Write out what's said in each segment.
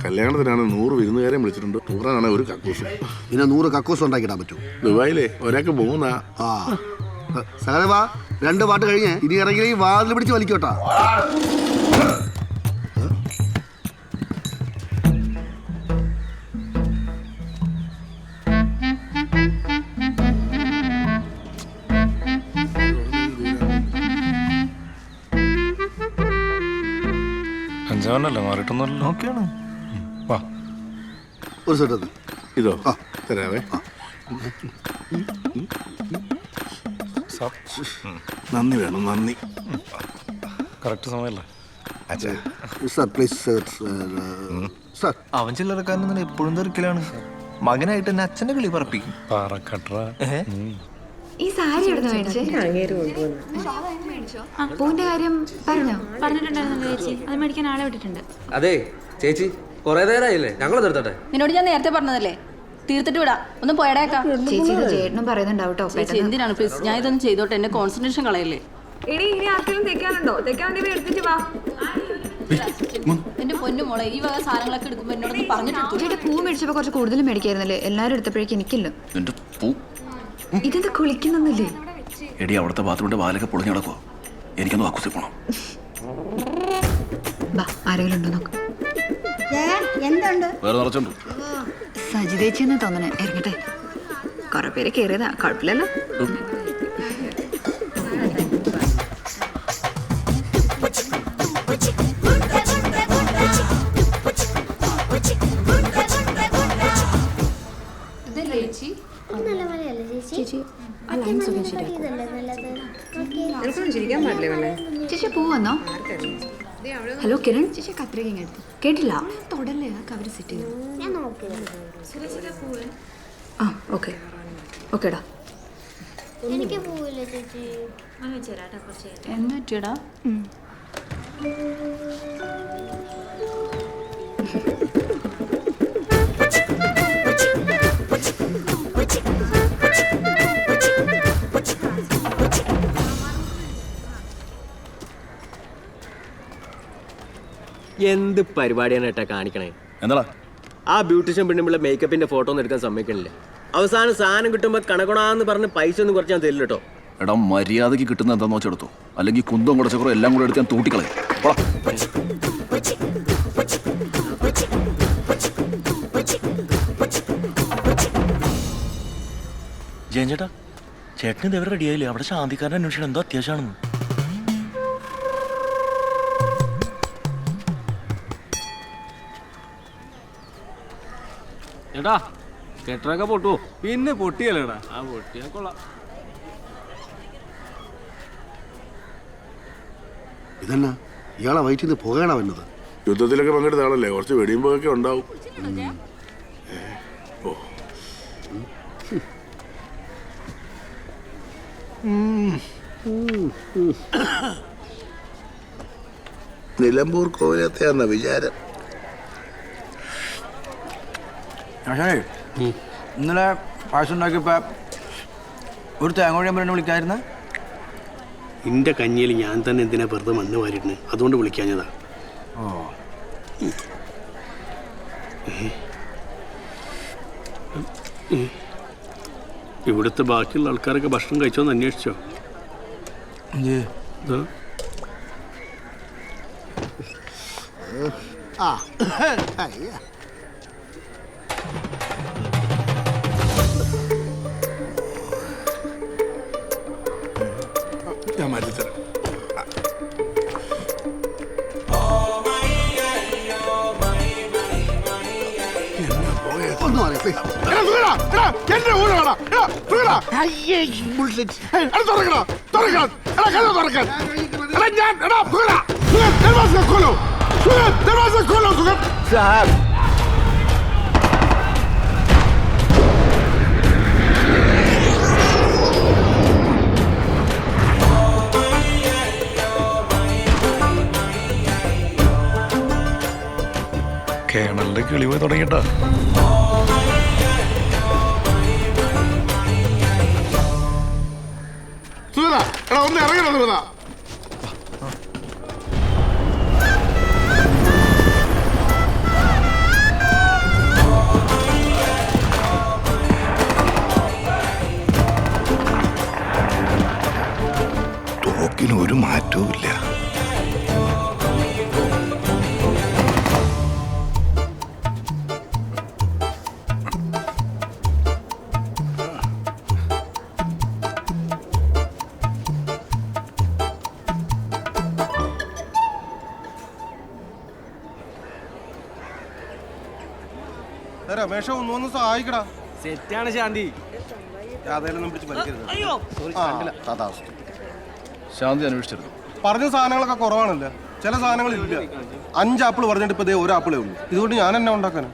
കല്യാണത്തിനാണ് 100 വിരുന്നുകാരെ വിളിച്ചിട്ടുണ്ട്. ടൂറാണ് ഒരു കക്കൂസ്. പിന്നെ 100 കക്കൂസ് ഉണ്ടാക്കിടാൻ പറ്റൂ. ദുബായിലെ ഒരാൾക്ക് 3. ആ സഹദേവാ 2 പാട്ട് കഴിഞ്ഞ് ഇനി ഇറങ്ങി വാതിൽ പിടിച്ച് വലിക്കോട്ടാ. അഞ്ചാവനല്ലേ മാറിയിട്ടൊന്നുമല്ലോ. നോക്കിയാണ്. വാ ഒരു സെറ്റ് ഇതോ തരാവേ. നന്ദി വേണം, നന്ദി. കറക്റ്റ് സമയമല്ലേ സർ പ്ലീസ് സർ. അവൻ ചില്ലറക്കാരൻ എപ്പോഴും തെറിക്കലാണ്. മകനായിട്ട് എന്നെ അച്ഛന്റെ കിളി പറപ്പിക്കും. ഈ സാരി എവിടെ മേടിച്ചേ? പൂവിന്റെ കാര്യം പറഞ്ഞിട്ടുണ്ടായിരുന്നല്ലോ ചേച്ചി. അത് മേടിക്കാൻ ആളെ വിട്ടിട്ടുണ്ട്. അതെ ചേച്ചി, കൊറേ നേരമായില്ലേ, ഞങ്ങൾ തീർത്തോട്ടെ. നിന്നോട് ഞാൻ നേരത്തെ പറഞ്ഞതല്ലേ, തീർത്തിട്ട് വിടാം. ഒന്ന് പോയടേക്കാം. ചേച്ചി ഇത് ചേട്ടനും പറയുന്നുണ്ടാവും കേട്ടോ. ചേച്ചി എന്തിനാണ് പ്ലീസ്, ഞാൻ ഇതൊന്നും ചെയ്തോട്ടെ, എന്നെ കോൺസെൻട്രേഷൻ കളയല്ലേ. ഇനി ആർക്കെങ്കിലും തെക്കാനുണ്ടോ? തെക്കാൻ വേണ്ടി എടുത്തിട്ട് വാ. എന്റെ പൊന്നു മോളെ, ഈ വക സാധനങ്ങളൊക്കെ എടുക്കുമ്പോ എന്നോടൊന്ന് പറഞ്ഞിട്ട്. ചേട്ടാ പൂ മേടിച്ചപ്പോ കുറച്ച് കൂടുതൽ മേടിക്കായിരുന്നല്ലേ? എല്ലാരും എടുത്തപ്പോഴേക്കും എനിക്കില്ല. ഇതെന്താ കുളിക്കുന്നല്ലേ? എടി അവിടുത്തെ ബാത്റൂമിന്റെ വാലൊക്കെ പൊളിഞ്ഞു കിടക്കുവോ? എനിക്കൊന്ന് വാക്കുസി പോണം. ആരെങ്കിലും ഉണ്ടോ നോക്ക്. വേറെ നിറച്ചുണ്ട്. സജിതേച്ചെന്ന് തോന്നണേ. ഇറങ്ങട്ടെ, കുറെ പേര് കേറിയതാ, കുഴപ്പമില്ലല്ലോ. ചേച്ചി പൂ വന്നോ? ഹലോ കിരൺ, ചേച്ചി കത്രിക എടുത്തു. കേട്ടില്ല? തൊടല്ലേ, കവര് സെറ്റ് ചെയ്തു. ആ ഓക്കെ ഓക്കേടാ. എന്താ പറ്റിയടാ? എന്ത് പരിപാടിയാണ് ഏട്ടാ കാണിക്കണേ? എന്താ ആ ബ്യൂട്ടീഷ്യൻ പെണ്ണുമ്പിള്ള മേക്കപ്പിന്റെ ഫോട്ടോ ഒന്നും എടുക്കാൻ സമ്മതിക്കണില്ല. അവസാനം സാധനം കിട്ടുമ്പോ കണക്കണാന്ന് പറഞ്ഞ് പൈസ ഒന്നും കുറച്ച് ഞാൻ തരില്ല കേട്ടോ. എടാ മര്യാദക്ക് കിട്ടുന്ന എന്താന്ന് വെച്ചെടുത്തു, അല്ലെങ്കിൽ കുന്തം കുടച്ചക്കറോ എല്ലാം കൂടെ എടുത്ത് ഞാൻ തൂട്ടിക്കളയും. ജയൻ ചേട്ടാ, ചേട്ടന് ഇതേവരെ റെഡിയായില്ലേ? അവിടെ ശാന്തിക്കാരൻ അന്വേഷിക്കണം, എന്തോ അത്യാവശ്യമാണെന്ന്. ചേട്ടാ കെട്ടറൊക്കെ പൊട്ടുവോ? പിന്നെ പൊട്ടിയല്ലേടാ. ആ പൊട്ടിയാ കൊള്ളാം. ഇതന്നെ ഇയാളെ വയറ്റിൽ നിന്ന് പുകയാണോ വന്നത്? യുദ്ധത്തിലൊക്കെ പങ്കെടുത്ത ആളല്ലേ, കുറച്ച് വെടിയുമ്പോഴൊക്കെ ഉണ്ടാവും. നിലമ്പൂർ കോവിലത്തെയാന്ന വിചാരം. ഇന്നലെ പായസം ഉണ്ടാക്കിയപ്പോ ഒരു തേങ്ങോഴി അമ്മ വിളിക്കായിരുന്ന. എന്റെ കഞ്ഞിയിൽ ഞാൻ തന്നെ എന്തിനാ വെറുതെ മണ്ണ് വാരിയിട്ടുണ്ട്, അതുകൊണ്ട് വിളിക്കാഞ്ഞതാ. ഇവിടുത്തെ ബാക്കിയുള്ള ആൾക്കാരൊക്കെ ഭക്ഷണം കഴിച്ചോന്ന് അന്വേഷിച്ചോ? ഞാൻ മാറ്റിത്തരാം. കേണലിന്റെ കിളി പോയി തുടങ്ങിട്ടാ. ഒന്ന് ഇറങ്ങണം സുഗത. രമേശ ഒന്നു സഹായിക്കടാ. സെറ്റാണ് ശാന്തി. ശാന്തി അന്വേഷിച്ചിരുന്നു. പറഞ്ഞ സാധനങ്ങളൊക്കെ കുറവാണല്ലേ, ചില സാധനങ്ങൾ ഇല്ല. 5 ആപ്പിൾ പറഞ്ഞിട്ട് ഇപ്പൊ 1 ആപ്പിളേ ഉള്ളൂ. ഇതുകൊണ്ട് ഞാൻ എന്നെ ഉണ്ടാക്കാനും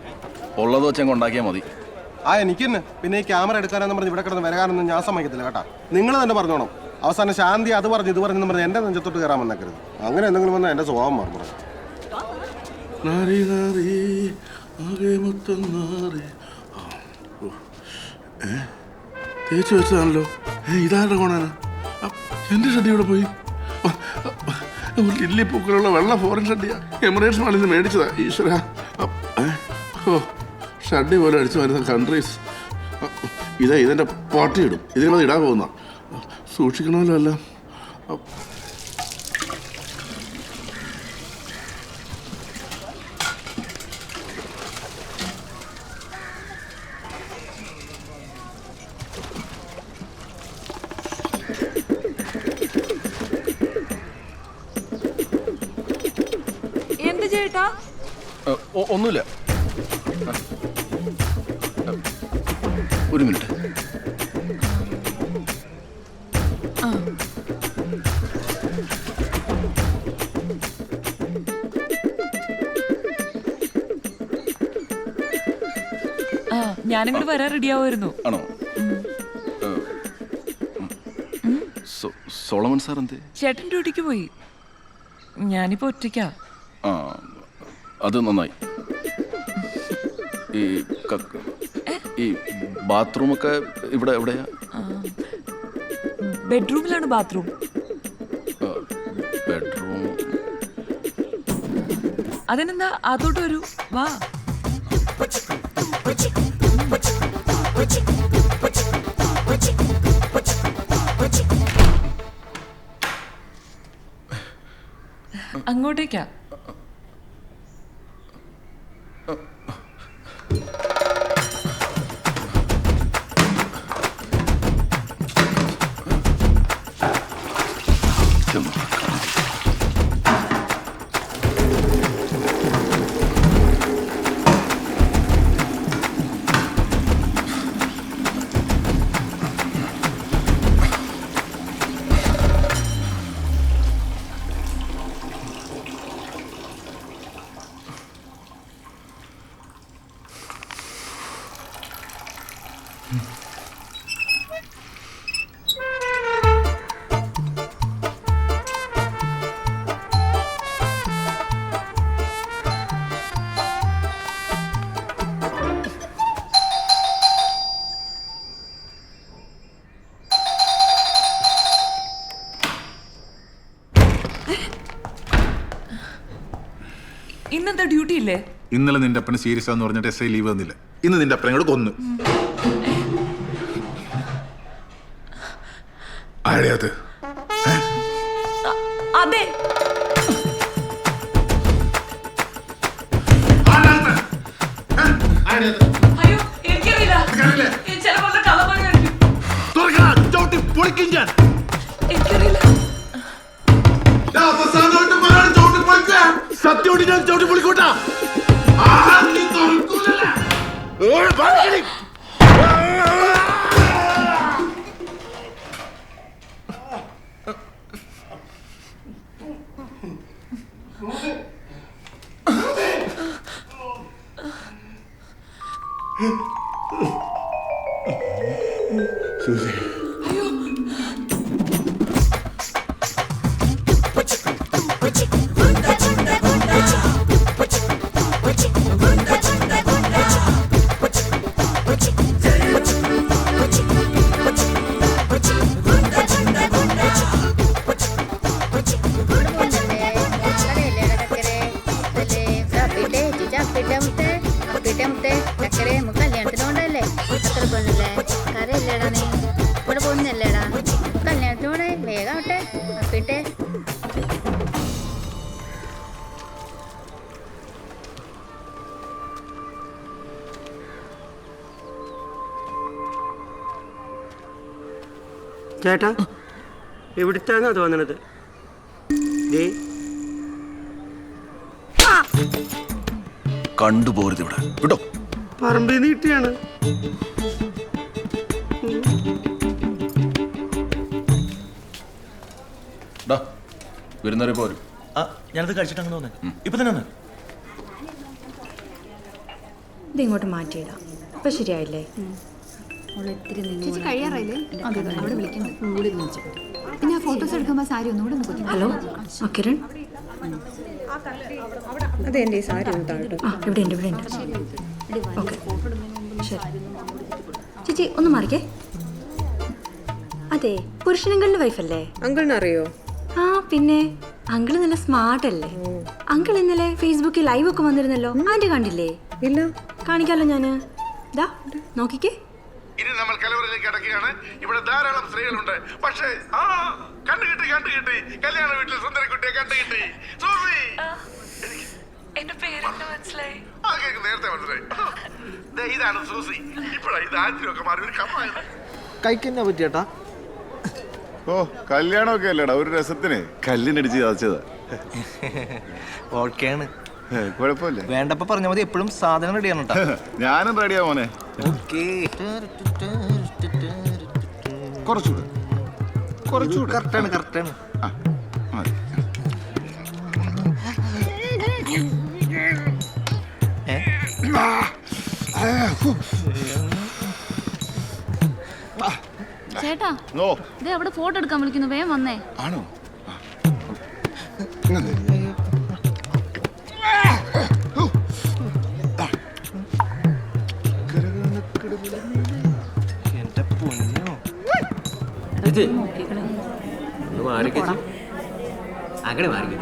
ഉള്ളത് വെച്ചങ്ങ് ഉണ്ടാക്കിയാൽ മതി. എനിക്ക് തന്നെ. പിന്നെ ഈ ക്യാമറ എടുക്കാനെന്ന് പറഞ്ഞ് ഇവിടെ കിടന്ന് വരാനൊന്നും ഞാൻ സമ്മതിക്കത്തില്ല കേട്ടാ. നിങ്ങൾ തന്നെ പറഞ്ഞോണം. അവസാനം ശാന്തി അത് പറഞ്ഞു ഇത് പറഞ്ഞെന്ന് പറഞ്ഞ് എന്റെ നെഞ്ചത്തോട്ട് കയറാൻ വന്നേക്കരുത്. അങ്ങനെ എന്തെങ്കിലും വന്നാൽ എന്റെ സ്വഭാവം മാറും. തേച്ച് വെച്ചതാണല്ലോ. ഇതാരുടെ കോണാണ്? എന്റെ ഷഡ്ഡി ഇവിടെ പോയി. ലില്ലി പൂക്കളുള്ള വെള്ള ഫോറിൻ ഷഡ്ഡിയാ. എമിറേറ്റ്സ് മാളിൽ നിന്ന് മേടിച്ചതാ. ഈശ്വര, ഷഡ്ഡി പോലെ അടിച്ചു വരുന്ന കൺട്രീസ്. ഇതെന്റെ പോട്ടിയിടും. ഇതിനത് ഇടാൻ പോകുന്ന സൂക്ഷിക്കണമല്ലോ എല്ലാം. എന്ത് ചേട്ടാ? ഒന്നുമില്ല, ഒരു മിനിറ്റ്. ഞാനിങ്ങോട്ട് വരാൻ റെഡിയാവുമായിരുന്നു. ആണോ? സോളമൻ സാർ എന്തേ? ചേട്ടൻ ഡ്യൂട്ടിക്ക് പോയി. ഞാനിപ്പോ ഒറ്റയ്ക്കാ. അത് നന്നായി. ഈ ബാത്റൂമൊക്കെ ഇവിടെ എവിടെയാ? ബെഡ്റൂമിലാണ് ബാത്റൂം. ബെഡ്റൂം അതിനെന്താ, അതോട്ട് വരൂ, വാ. അങ്ങോട്ടേക്കാ. ഇന്നെന്താ ഡ്യൂട്ടി ഇല്ലേ? ഇന്നലെ നിന്റെ അപ്പന് സീരിയസ് ആണെന്ന് പറഞ്ഞിട്ട് SI ലീവ് തന്നില്ല. ഇന്ന് നിന്റെ അപ്പനോട് കൊന്നു. ആരെയത്? അതെ, അയ്യോ എനിക്കറിയില്ല. ചിലപ്പോ കള്ളപ്പണിയായിരിക്കും. എനിക്കറിയില്ല. സത്യോടി ഞാൻ ചവിട്ടി പൊളിക്കോട്ടാ. കല്യാണത്തിനോണ്ടല്ലേ അത്ര പൊന്നല്ലേ കരയില്ലേടാ നീ ഇവിടെ പൊന്നല്ലേടാ കല്യാണത്തിനോടെ വേഗാവട്ടെ അപ്പിട്ടെ. ചേട്ടാ എവിടുത്താന്നാ തോന്നണത്? കണ്ടുപോരുത് ഇവിടെ, വിട്ടോ. പറമ്പിൽ നിന്ന് കിട്ടിയാണ്. വരുന്നവരെ പോരും. ആ ഞാനത് കഴിച്ചിട്ട് അങ്ങനെ വന്നേ. ഇപ്പൊ തന്നെ വന്നേ. ഇതിങ്ങോട്ട് മാറ്റിയിടാം. ഇപ്പൊ ശരിയായില്ലേ? ചേച്ചി കഴിയാറായില്ലേ? അവിടെ വിളിക്കുന്നു. പിന്നെ ഫോട്ടോസ് എടുക്കുമ്പോൾ സാരി ഒന്നുകൂടെ ഒന്ന് കുത്തി. ഹലോ കിരൺ, അതെന്റെ ഈ സാരി ഒന്ന് താഴെ. ഇവിടെ ഉണ്ട്. ഓക്കെ ശരി. ചേച്ചി ഒന്ന് മാറിക്കേ. അതെ, പുരുഷനങ്കളുടെ വൈഫല്ലേ? അങ്കിളിന് അറിയോ? ആ പിന്നെ, അങ്കിള് നല്ല സ്മാർട്ട് അല്ലേ? അങ്കിൾ ഇന്നലെ ഫേസ്ബുക്കിൽ ലൈവ് ഒക്കെ വന്നിരുന്നല്ലോ. ആന്റി കണ്ടില്ലേ? ഇല്ല. കാണിക്കാലോ ഞാന്. ദാ നോക്കിക്കേ. ഇനി നമ്മൾ കലവറിലേക്ക് അടക്കുകയാണ്. ഇവിടെ ധാരാളം സ്ത്രീകളുണ്ട്. പക്ഷേ കണ്ടുകിട്ടി കല്യാണ വീട്ടിൽ സുന്ദരക്കുട്ടിയെ കണ്ടുകിട്ടി. സൂസി, എന്റെ പേരെന്താ മനസ്സിലായി? നേരത്തെ മനസ്സിലായി. ഇതാണ് സൂസി. ഇപ്പോഴാണ് ഇത് ആദ്യമൊക്കെ മാറി ഒരു കമ്മായത്. കഴിക്കെന്നാ പറ്റിയേട്ടാ? ഓ കല്യാണമൊക്കെ അല്ലേടാ, ഒരു രസത്തിന് കല്ലിനടിച്ച് ചതച്ചതാ. ഓക്കെയാണ്, കുഴപ്പമില്ല. വേണ്ടപ്പോ പറഞ്ഞ മതി. എപ്പോഴും സാധനം റെഡിയാണ് കേട്ടോ. ഞാനും റെഡിയാ മോനെ. കുറച്ചുകൂടെ കറക്റ്റാണ്. ചേട്ടാ ഇത് അവിടെ ഫോട്ടോ എടുക്കാൻ വിളിക്കുന്നു, വേഗം വന്നേ. ആണോ? എന്റെ പൊന്നോ. ഒന്ന് മാറിക്കേ, അങ്ങനെ മാറിക്കേ.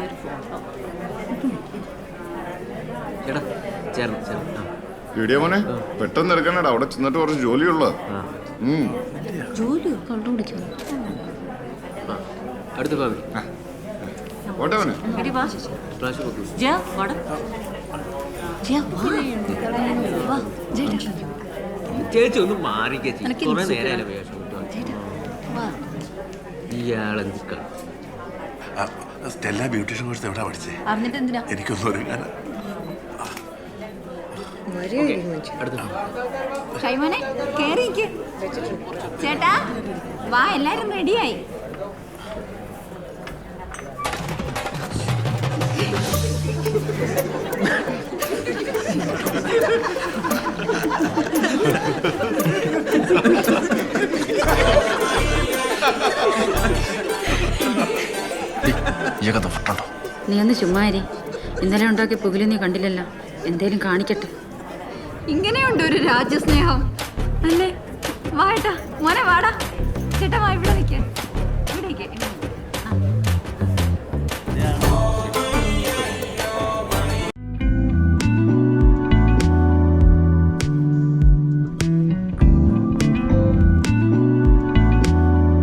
ചേട്ടാ ചേർന്ന്. വീഡിയോ മോനെ പെട്ടെന്ന് എടുക്കണടാ, അവിടെ ചെന്നിട്ട് കുറച്ച് ജോലിയുള്ള. ജോലിയോ കണ്ടുപിടിക്കുന്നു. അടുത്ത ഫാമിലി ഓട്ടെ മോനെ. ചേച്ചി ഒന്ന് മാറിക്കേ. കുറെ നേരം ഇയാളെന്ത് സ്റ്റെല്ല ബ്യൂട്ടീഷ്യൻ കോഴ്സ് എവിടെ പഠിച്ചേ? അറിഞ്ഞിട്ട് എന്തിനാ? എനിക്കൊന്നും ഒരുങ്ങാൻ. ഷൈമോനെ കേറിയിരിക്ക്. ചേട്ടാ വാ, എല്ലാരും റെഡിയായി. നീ ഒന്ന് ചുമ്മാരി. ഇന്നലെ ഉണ്ടാക്കിയ പുകില് നീ കണ്ടില്ലല്ലോ. എന്തേലും കാണിക്കട്ടെ. ഇങ്ങനെയുണ്ട് ഒരു രാജ്യസ്നേഹം അല്ലേ? വാട്ടാ മോനെ, വാടാ. ചേട്ടാ വാ, ഇവിടെ നിൽക്കാൻ.